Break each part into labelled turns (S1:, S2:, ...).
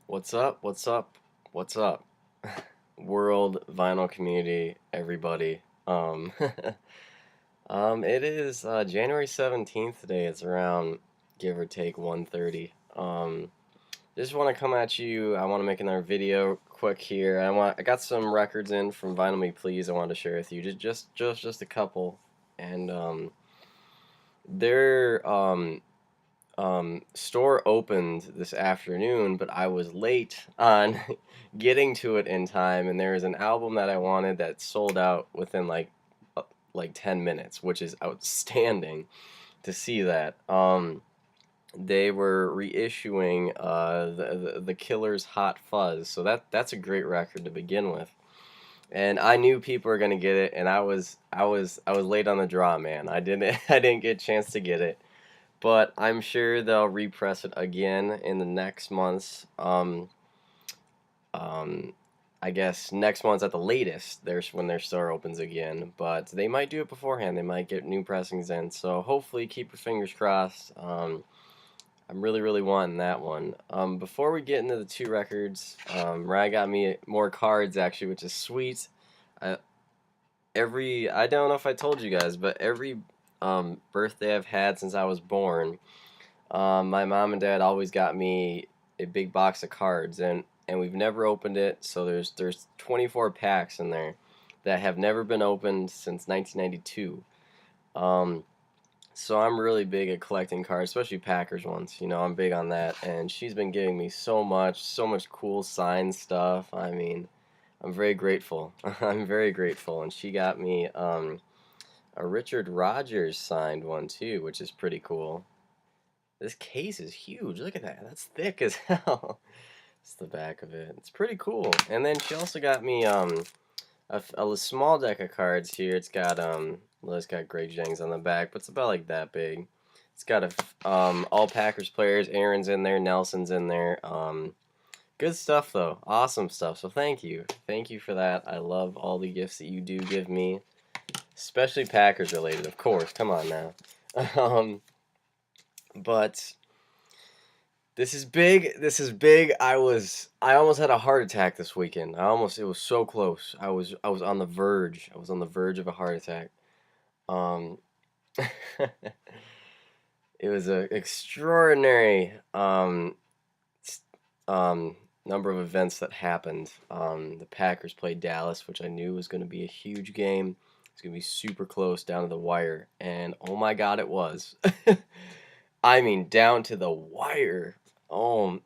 S1: What's up? What's up? What's up? World vinyl community, everybody. It is January 17th today. It's around give or take 1:30. Just want to come at you. I want to make another video quick here. I got some records in from Vinyl Me Please I wanted to share with you. Just a couple. And they're store opened this afternoon, but I was late on getting to it in time, and there was an album that I wanted that sold out within like 10 minutes, which is outstanding to see that. They were reissuing the Killer's Hot Fuzz, so that's a great record to begin with. And I knew people were gonna get it, and I was late on the draw, man. I didn't get a chance to get it, but I'm sure they'll repress it again in the next months. I guess next month's at the latest. There's when their store opens again, but they might do it beforehand. They might get new pressings in. So hopefully, keep your fingers crossed. I'm really wanting that one. Before we get into the two records, Ryan got me more cards actually, which is sweet. I don't know if I told you guys, but every birthday I've had since I was born, my mom and dad always got me a big box of cards, and we've never opened it. So there's 24 packs in there that have never been opened since 1992. So I'm really big at collecting cards, especially Packers ones. You know, I'm big on that, and she's been giving me so much cool signed stuff. I mean, I'm very grateful. I'm very grateful, and she got me a Richard Rodgers signed one too, which is pretty cool. This case is huge. Look at that. That's thick as hell. It's the back of it. It's pretty cool. And then she also got me a small deck of cards here. It's got well, it's got Greg Jennings on the back, but it's about like that big. It's got all Packers players. Aaron's in there. Nelson's in there. Good stuff though. Awesome stuff. So thank you for that. I love all the gifts that you do give me, especially Packers related, of course. Come on now. But this is big. This is big. I almost had a heart attack this weekend. It was so close. I was on the verge. I was on the verge of a heart attack. Um, it was an extraordinary number of events that happened. The Packers played Dallas, which I knew was going to be a huge game. It's going to be super close down to the wire, and oh my God, it was. I mean, down to the wire. Oh,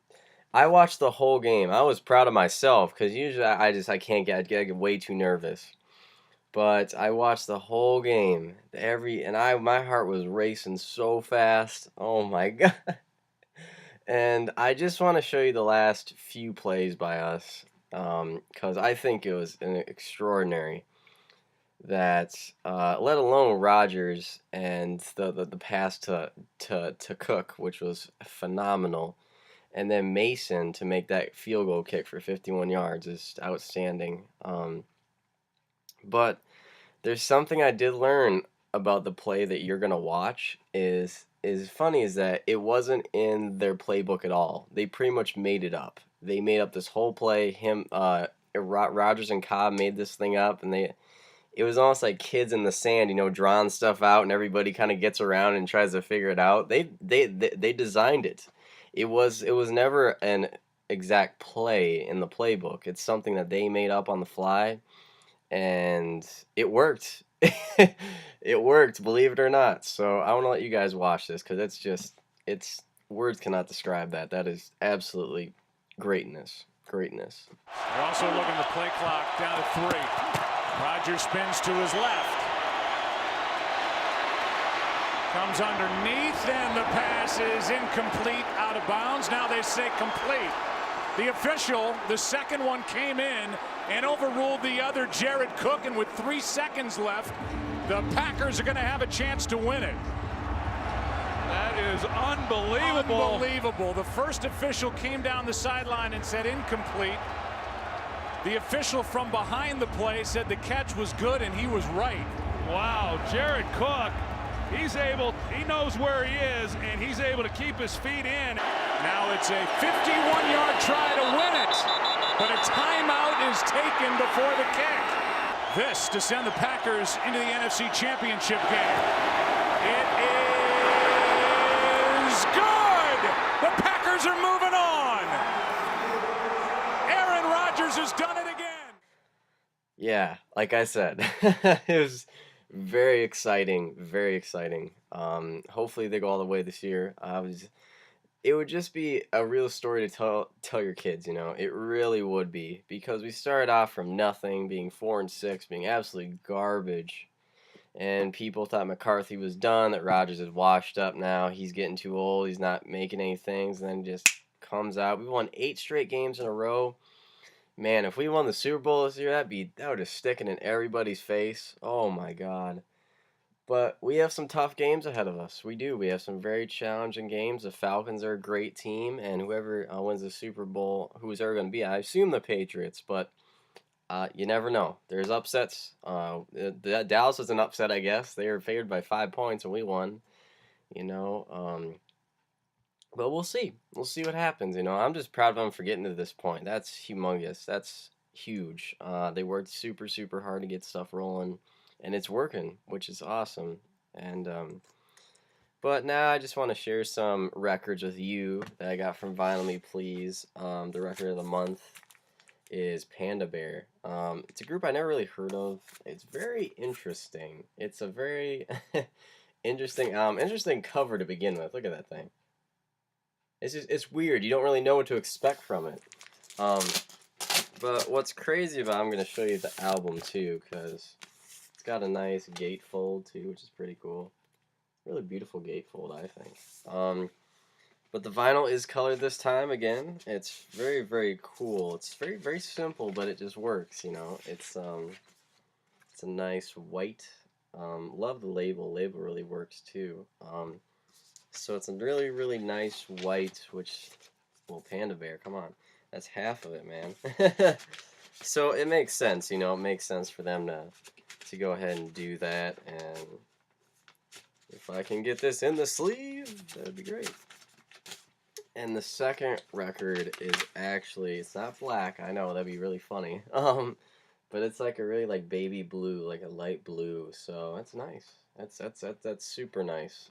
S1: I watched the whole game. I was proud of myself because usually I can't I get way too nervous. But I watched the whole game. My heart was racing so fast. Oh my God. And I just want to show you the last few plays by us, because I think it was an extraordinary that, let alone Rodgers and the pass to Cook, which was phenomenal, and then Mason to make that field goal kick for 51 yards is outstanding. But there's something I did learn about the play that you're gonna watch is funny is that it wasn't in their playbook at all. They pretty much made it up. They made up this whole play. Rodgers and Cobb made this thing up, and it was almost like kids in the sand, you know, drawing stuff out, and everybody kind of gets around and tries to figure it out. They designed it. It was never an exact play in the playbook. It's something that they made up on the fly, and it worked. It worked, believe it or not. So I want to let you guys watch this because it's words cannot describe that. That is absolutely greatness. Greatness.
S2: They're also looking the play clock down to 3. Rodgers spins to his left. Comes underneath, and the pass is incomplete, out of bounds. Now they say complete. The official, the second one came in and overruled the other, Jared Cook, and with 3 seconds left, the Packers are going to have a chance to win it.
S3: That is unbelievable.
S2: Unbelievable. The first official came down the sideline and said incomplete. The official from behind the play said the catch was good, and he was right.
S3: Wow, Jared Cook, he knows where he is, and he's able to keep his feet in.
S2: Now it's a 51-yard try to is taken before the kick. This to send the Packers into the NFC Championship game. It is good! The Packers are moving on! Aaron Rodgers has done it again!
S1: Yeah, like I said, it was very exciting, very exciting. Hopefully they go all the way this year. It would just be a real story to tell your kids, you know. It really would be, because we started off from nothing, being 4-6, being absolutely garbage, and people thought McCarthy was done, that Rodgers is washed up now, he's getting too old, he's not making any things, and then just comes out. We won 8 straight games in a row. Man, if we won the Super Bowl this year, that would just stick it in everybody's face. Oh my God. But we have some tough games ahead of us. We do. We have some very challenging games. The Falcons are a great team, and whoever wins the Super Bowl, who's ever going to be, I assume the Patriots, but you never know. There's upsets. Dallas was an upset, I guess. They were favored by 5 points, and we won. You know, but we'll see. We'll see what happens. You know, I'm just proud of them for getting to this point. That's humongous. That's huge. They worked super, super hard to get stuff rolling, and it's working, which is awesome. And but now I just want to share some records with you that I got from Vinyl Me Please. The record of the month is Panda Bear. It's a group I never really heard of. It's very interesting. It's a very interesting cover to begin with. Look at that thing. It's weird. You don't really know what to expect from it. But what's crazy about, I'm gonna show you the album too, because it's got a nice gatefold too, which is pretty cool. Really beautiful gatefold, I think. But the vinyl is colored this time again. It's very, very cool. It's very, very simple, but it just works. You know, it's a nice white. Love the label. Label really works too. So it's a really, really nice white, which, well, Panda Bear, come on. That's half of it, man. So it makes sense, you know, it makes sense for them to go ahead and do that, and if I can get this in the sleeve, that would be great. And the second record is actually, it's not black, I know, that'd be really funny, but it's like a really like baby blue, like a light blue, so that's nice. That's super nice.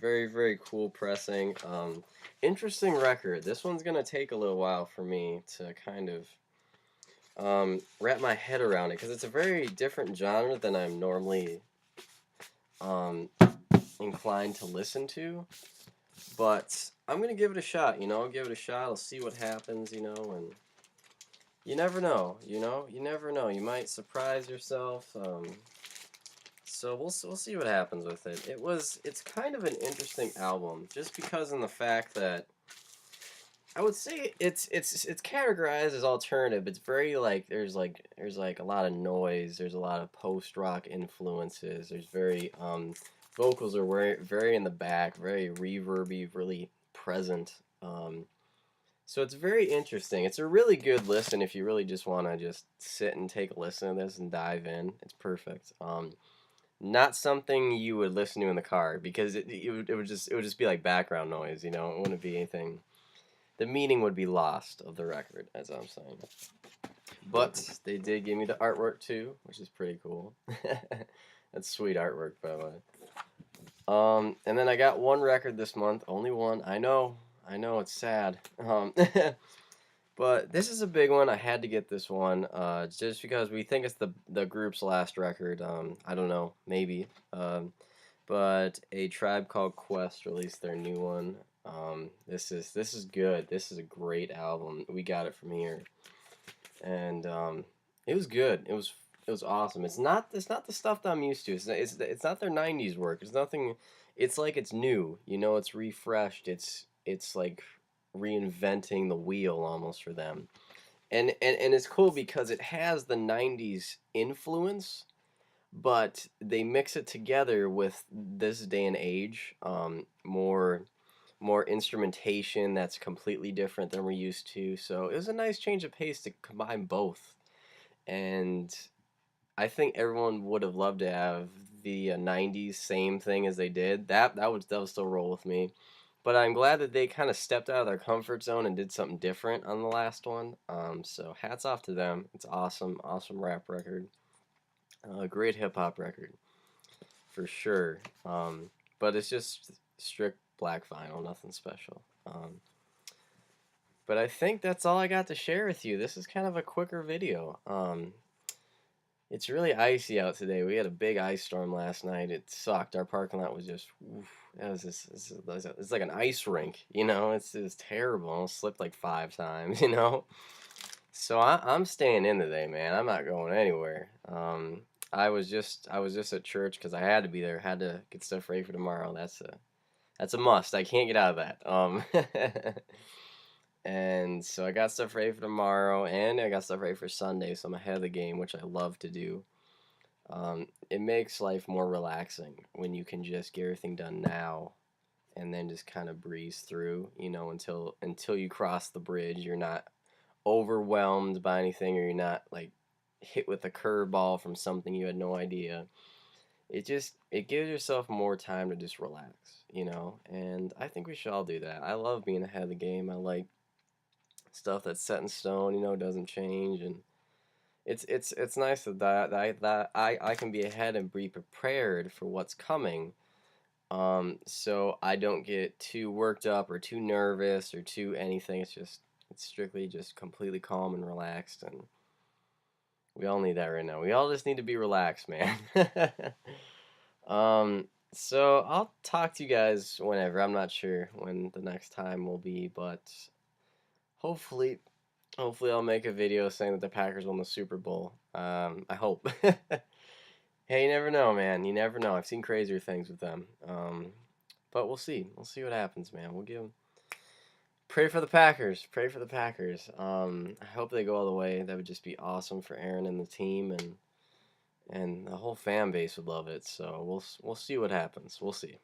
S1: Very, very cool pressing. Interesting record. This one's gonna take a little while for me to kind of wrap my head around it, because it's a very different genre than I'm normally inclined to listen to. But I'm gonna give it a shot. You know, I'll give it a shot. I'll see what happens. You know, and you never know. You know, you never know. You might surprise yourself. So we'll see what happens with it. It's kind of an interesting album, just because in the fact that I would say it's categorized as alternative. It's very like there's like a lot of noise. There's a lot of post rock influences. There's very vocals are very in the back, very reverby, really present. So it's very interesting. It's a really good listen if you really just want to just sit and take a listen to this and dive in. It's perfect. Not something you would listen to in the car, because it would just be like background noise, you know. It wouldn't be anything. The meaning would be lost of the record, as I'm saying. But they did give me the artwork too, which is pretty cool. That's sweet artwork, by the way. And then I got one record this month, only one. I know, it's sad. But this is a big one. I had to get this one, just because we think it's the group's last record. I don't know, maybe. But A Tribe Called Quest released their new one. This is good. This is a great album. We got it from here, and it was good. It was awesome. It's not the stuff that I'm used to. It's not their '90s work. It's nothing. It's like it's new. You know, it's refreshed. It's like reinventing the wheel almost for them, and it's cool because it has the '90s influence, but they mix it together with this day and age, more instrumentation that's completely different than we're used to. So it was a nice change of pace to combine both, and I think everyone would have loved to have the '90s same thing as they did. That would still roll with me. But I'm glad that they kind of stepped out of their comfort zone and did something different on the last one. So hats off to them. It's awesome, awesome rap record. A great hip hop record for sure. But it's just strict black vinyl, nothing special. But I think that's all I got to share with you. This is kind of a quicker video. It's really icy out today. We had a big ice storm last night. It sucked. Our parking lot was just, oof, it was just it's like an ice rink, you know. It's terrible. I slipped like 5 times, you know. So I'm staying in today, man. I'm not going anywhere. I was just at church because I had to be there. Had to get stuff ready for tomorrow. That's a must. I can't get out of that. And so I got stuff ready for tomorrow, and I got stuff ready for Sunday, so I'm ahead of the game, which I love to do. It makes life more relaxing when you can just get everything done now, and then just kind of breeze through, you know, until you cross the bridge. You're not overwhelmed by anything, or you're not like hit with a curveball from something you had no idea. It gives yourself more time to just relax, you know, and I think we should all do that. I love being ahead of the game. I like stuff that's set in stone, you know, doesn't change, and it's nice that I can be ahead and be prepared for what's coming. So I don't get too worked up or too nervous or too anything. It's strictly just completely calm and relaxed, and we all need that right now. We all just need to be relaxed, man. So I'll talk to you guys whenever. I'm not sure when the next time will be, but hopefully, hopefully I'll make a video saying that the Packers won the Super Bowl. I hope. Hey, you never know, man. You never know. I've seen crazier things with them. But we'll see. We'll see what happens, man. We'll give 'em. Pray for the Packers. Pray for the Packers. I hope they go all the way. That would just be awesome for Aaron and the team, and the whole fan base would love it. So we'll see what happens. We'll see.